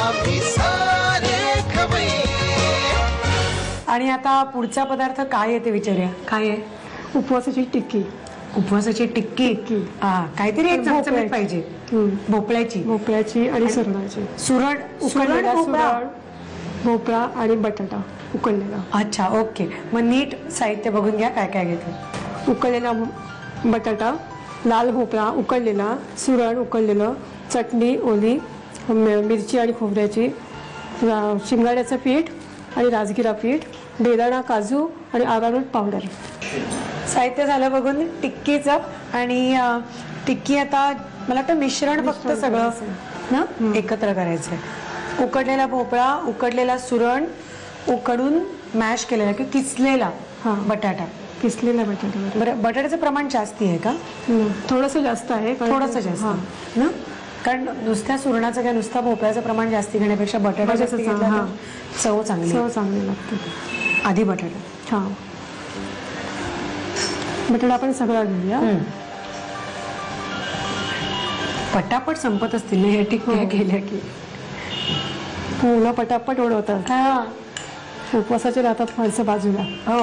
आम्ही सारे खवय्ये. आणि आता पुढचा पदार्थ काय आहे ते विचारूया. काय आहे? उपवासाची टिक्की. उपवासाची टिक्की. काहीतरी एक चमचमीत पाहिजे. भोपळ्याची आणि सुरणाची. सुरण भोपळा आणि बटाटा उकडलेला. अच्छा, ओके. मग नीट साहित्य बघून घ्या काय काय घेतलं. उकडलेला बटाटा, लाल भोपळा उकडलेला, सुरण उकडलेलं, चटणी ओली, मिरची आणि खोबऱ्याची, शिंगाड्याचं पीठ आणि राजगिरा पीठ, बेदाणा, काजू आणि अरारोट पावडर. साहित्य झालं बघून टिक्कीचं. आणि टिक्की आता मला वाटतं मिश्रण फक्त सगळं ना एकत्र करायचंय. उकडलेला भोपळा, उकडलेला सुरण, उकडून मॅश केलेला की किसलेला बटाटा. किसलेला बटाटा. बरं, बटाट्याचं प्रमाण जास्ती आहे का? थोडंसं जास्त आहे. थोडंसं जास्त ना, कारण नुसत्या सुरणाचं किंवा नुसत्या भोपळ्याचं प्रमाण जास्ती घेण्यापेक्षा बटाटा जास्त घेतला चव चांगली लागते. आधी बटाटा. बटाटा आपण सगळा घेऊया. पटापट संपत असतील हे टिक्क्या केल्या की. मुलं पटापट ओढवतात. उपवासाचे राहतात माणसं बाजूला. हो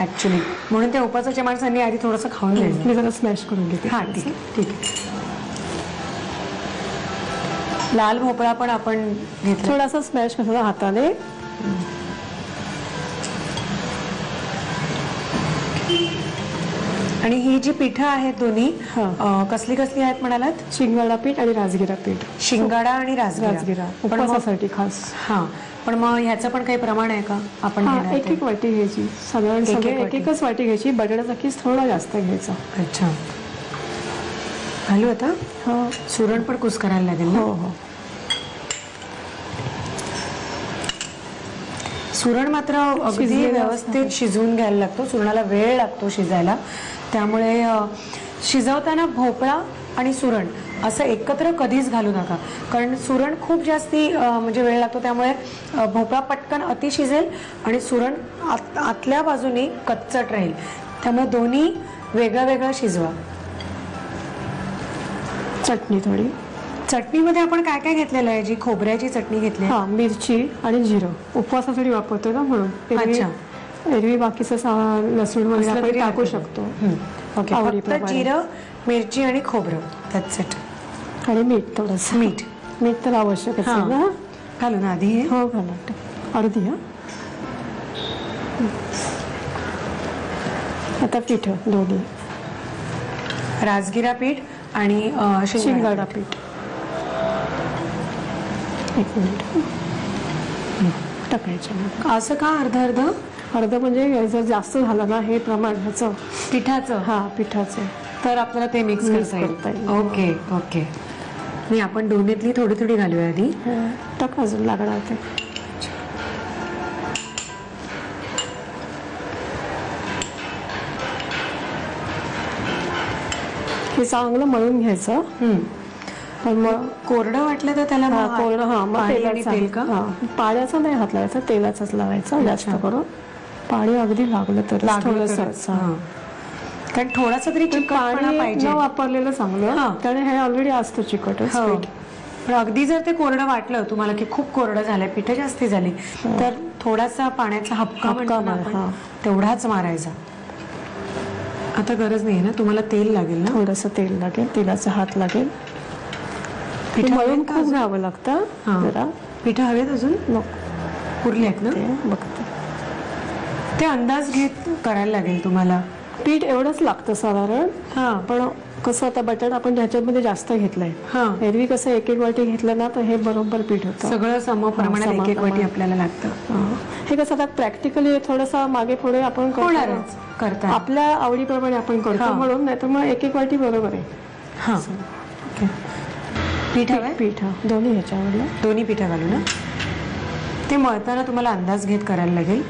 ऍक्च्युली, म्हणून त्या उपवासाच्या माणसांनी आधी थोडंसं खाऊन घ्यायचं. मी जरा स्मॅश करून घेते. हा, ठीक आहे. लाल भोपळा पण आपण घेतला. थोडासा स्मॅश करायचा हाताने. आणि ही जी पिठं आहेत दोन्ही कसली कसली आहेत म्हणालात? शिंगाडा पीठ आणि राजगिरा पीठ. शिंगाडा आणि राजगिरा उपवासासाठी खास. पण मग ह्याचं पण काही प्रमाण आहे का? आपण एक एक वाटी घ्यायची. साधारण एक एकच वाटी घ्यायची. बटाट्याचा किस थोडा जास्त घ्यायचा. अच्छा, घालू आता. सुरण पण कुस करायला लागेल. हो. सुरण मात्र अगदी व्यवस्थित शिजवून घ्यायला लागतो. सुरणाला वेळ लागतो शिजायला. त्यामुळे शिजवताना भोपळा आणि सुरण असं एकत्र कधीच घालू नका, कारण सुरण खूप जास्ती म्हणजे वेळ लागतो. त्यामुळे भोपळा पटकन अति शिजेल आणि सुरण आतल्या बाजूने कच्चट राहील. त्यामुळे दोन्ही वेगळं वेगळं शिजवा. चटणी थोडी. चटणीमध्ये आपण काय काय घेतलेलं आहे? जी खोबऱ्याची चटणी घेतली. मिरची आणि जिरं. उपवासासाठी वापरतो ना, म्हणून. एरवी बाकीचं लसूण वगैरे टाकू शकतो. फक्त जिरं, मिरची आणि खोबरं. That's it. आणि मीठ थोडंसं. मीठ तर आवश्यकच आहे ना. घालू ना आधी? हो घाला. अर्धी. आता पीठ दोन्ही. राजगिरा पीठ आणि शिंगाडा पीठ. एक मिनिट टाकायचं. असं का अर्ध अर्ध म्हणजे जर जास्त झालं ना हे प्रमाण ह्याचं पिठाचं. पिठाचं तर आपल्याला ते मिक्स करता येईल. Okay okay. नाही, आपण दोन्हीतली थोडी थोडी घालूया आधी. टाक, अजून लागणार ते. हे चांगलं मळून घ्यायचं. पण मग कोरडं वाटलं तर त्याला कोरडं मग तेल का? पाण्याचा नाही हात लावायचा, तेलाचाच लावायचा जास्त करून. पाणी अगदी लागलं तर थोडंसं, कारण थोडासा तरी चिकटपणा पाहिजे. वापरलेलं चांगलं, त्याने हे ऑलरेडी असतं चिकट. पण अगदी जर ते कोरडं वाटलं तुम्हाला की खूप कोरडं झालंय, पिठं जास्ती झाली, तर थोडासा पाण्याचा हपका तेवढाच मारायचा. आता गरज नाही ना, तुम्हाला तेल लागेल ना? थोडंसं तेल लागेल, तेलाचा हात लागेल. मळून खूप घ्यावं लागतं जरा. पिठं हवेत अजून पुरली आहेत ना? बघते ते अंदाज घेत करायला लागेल तुम्हाला. पीठ एवढंच लागतं साधारण. पण कसं आता बटाटा आपण ह्याच्यामध्ये जास्त घेतलंय. एरवी कसं एक एक वाटी घेतलं ना तर हे बरोबर पीठ होतं. सगळं सम प्रमाणात एक एक वाटी आपल्याला लागतं. हे कसं आता प्रॅक्टिकली थोडंसं मागे पुढे आपण करतो, आपल्या आवडीप्रमाणे आपण करतो म्हणून. नाही तर मग एक एक वाटी बरोबर आहे. पीठ दोन्ही ह्याच्यावर दोन्ही पिठं घालू ना. ते मळताना तुम्हाला अंदाज घेत करायला लागेल.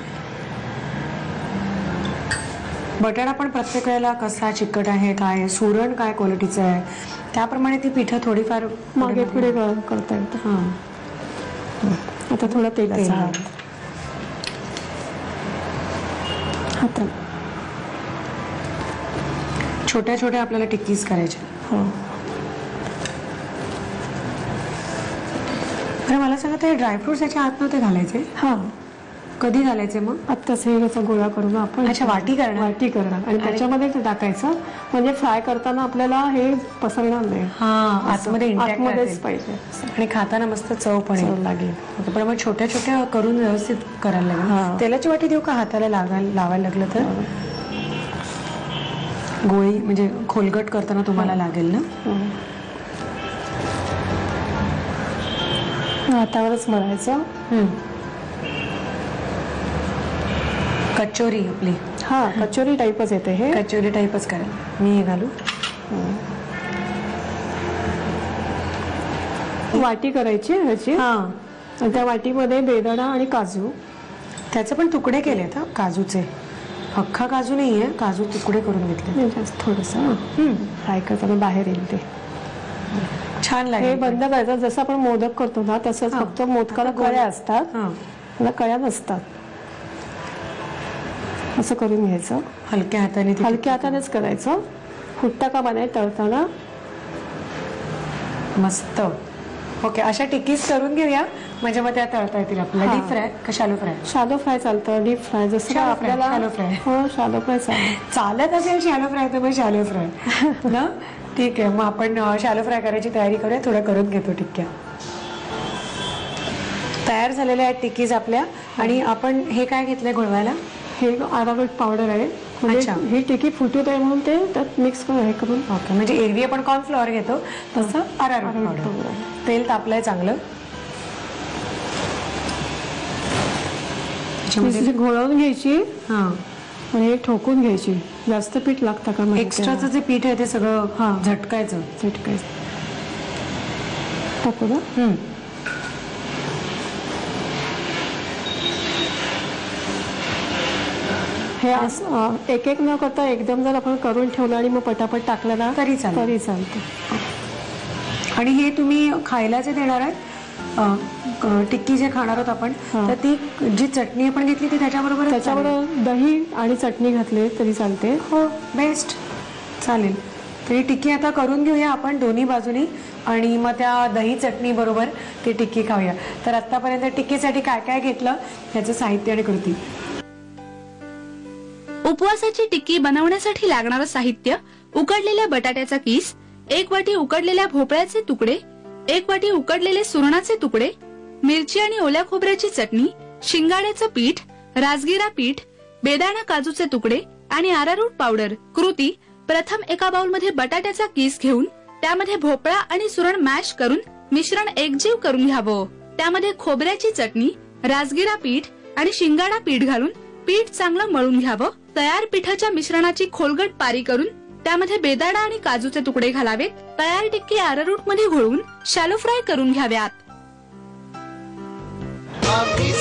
बटाटा पण प्रत्येक वेळेला कसा चिकट आहे, काय सुरण काय क्वालिटीचं आहे, त्याप्रमाणे ती पिठं थोडीफार मागे पुढे करता येतं. आता थोडा तेलाचा हात. छोट्या छोट्या आपल्याला टिक्कीज करायच्या. खरं मला सांगा, ते ड्रायफ्रुट्स याच्या आत नव्हते घालायचे? हा, कधी घालायचे मग? आत्ताच हे याचा गोळा करून आपण अच्छा, वाटी करणार? वाटी करणार आणि त्याच्यामध्ये ते टाकायचं, म्हणजे फ्राय करताना आपल्याला हे पसरणार नाही. हा, आतमध्ये intact आतमध्येच राहतील. पाहिजे. आणि खाताना मस्त चव पण चव येईल. लागेल. ओके, पण मग छोट्या छोट्या करून व्यवस्थित करायला हा. लागेल. तेलाची वाटी देऊ का हाताला लावायला लागलं तर? गोळी म्हणजे खोलगट करताना तुम्हाला लागेल ना? हातावरच मळायचं. कचोरी आपली. हा, कचोरी टाईपच येते हे. कचोरी टाईपच करेल मी. हे घालू? वाटी करायची ह्याची. हा, आणि त्या वाटीमध्ये बेदाणा आणि काजू. त्याचे पण तुकडे केलेत हा काजूचे. अख्खा काजू नाहीये, काजू तुकडे करून घेतले. जास्त थोडंसं फ्राय करताना बाहेर येईल ते. छान हे लागेल. बंद करायचं. जसं आपण मोदक करतो ना तसंच, फक्त मोदकाला कळ्या असतात, हा, त्याला कळ्या नसतात. असं करून घ्यायचं. हलक्या हाताने ते हलक्या हातानेच करायचं. फुटता का नाही तळताना. मस्त. ओके, अशा टिक्कीज करून घेऊया, म्हणजे मग त्या तळता येतील आपल्याला. हा. डीप फ्राय का शालो फ्राय? शालो फ्राय चालतं, डीप फ्राय जसं Shallow fry, आपल्याला. shallow fry. हो, शालो फ्राय चालेल. चालत असेल शालो फ्राय तर मग शालो फ्राय ना. ठीक आहे, मग आपण शालो फ्राय करायची तयारी करूया. थोडं करून घेतो टिक्क्या. तयार झालेल्या आहेत टिक्कीज आपल्या. आणि आपण हे काय घेतलंय घोळवायला? हे अरारोट पावडर आहे. म्हणजे अच्छा. ही टिकी फुटू नये म्हणून ते त्यात मिक्स करून हे करून. ओके, म्हणजे एरवी आपण कॉर्नफ्लॉवर घेतो तसं अरारोट अरारोट पावडर. पावडर. तेल तापलंय चांगलं. मिरची घोळवून घ्यायची हा, आणि हे ठोकून घ्यायची. जास्त पीठ लागतं का? एक्स्ट्राचं जे पीठ आहे ते सगळं हा. झटकायचं. झटकायचं. टाकू ना. हे असं एक एक न करता एकदम जर आपण करून ठेवलं आणि मग पटापट टाकलं ना तरी चालेल. तरी चालतं. आणि हे तुम्ही खायला जे देणार आहे टिक्की जे खाणार आहोत आपण, हा. तर ती जी चटणी आपण घेतली ती त्याच्याबरोबर त्याच्याबरोबर दही आणि चटणी घातली तरी चालते. हो, बेस्ट. चालेल. तर ही टिक्की आता करून घेऊया आपण दोन्ही बाजूनी, आणि मग त्या दही चटणी बरोबर ती टिक्की खाऊया. तर आतापर्यंत टिक्कीसाठी काय काय घेतलं त्याचं साहित्य आणि कृती. उपवासाची टिक्की बनवण्यासाठी लागणारं साहित्य: उकडलेल्या बटाट्याचा किस, 1 वाटी उकडलेल्या भोपळ्याचे तुकडे, 1 वाटी उकडलेले सुरणाचे तुकडे, मिरची आणि ओल्या खोबऱ्याची चटणी, शिंगाड्याचं पीठ, राजगिरा पीठ, बेदाणा काजूचे तुकडे आणि अरारूट पावडर. कृती: प्रथम एका बाउलमध्ये बटाट्याचा किस घेऊन त्यामध्ये भोपळा आणि सुरण मॅश करून मिश्रण एकजीव करून घ्यावं. त्यामध्ये खोबऱ्याची चटणी, राजगिरा पीठ आणि शिंगाडा पीठ घालून पीठ चांगलं मळून घ्यावं. तयार पिठाच्या मिश्रणाची खोलगट पारी करून त्यामध्ये बेदाणा आणि काजूचे तुकडे घालावेत. तयार टिक्की अरारूट मध्ये घोळवून शॅलो फ्राय करून घ्याव्यात. आम्ही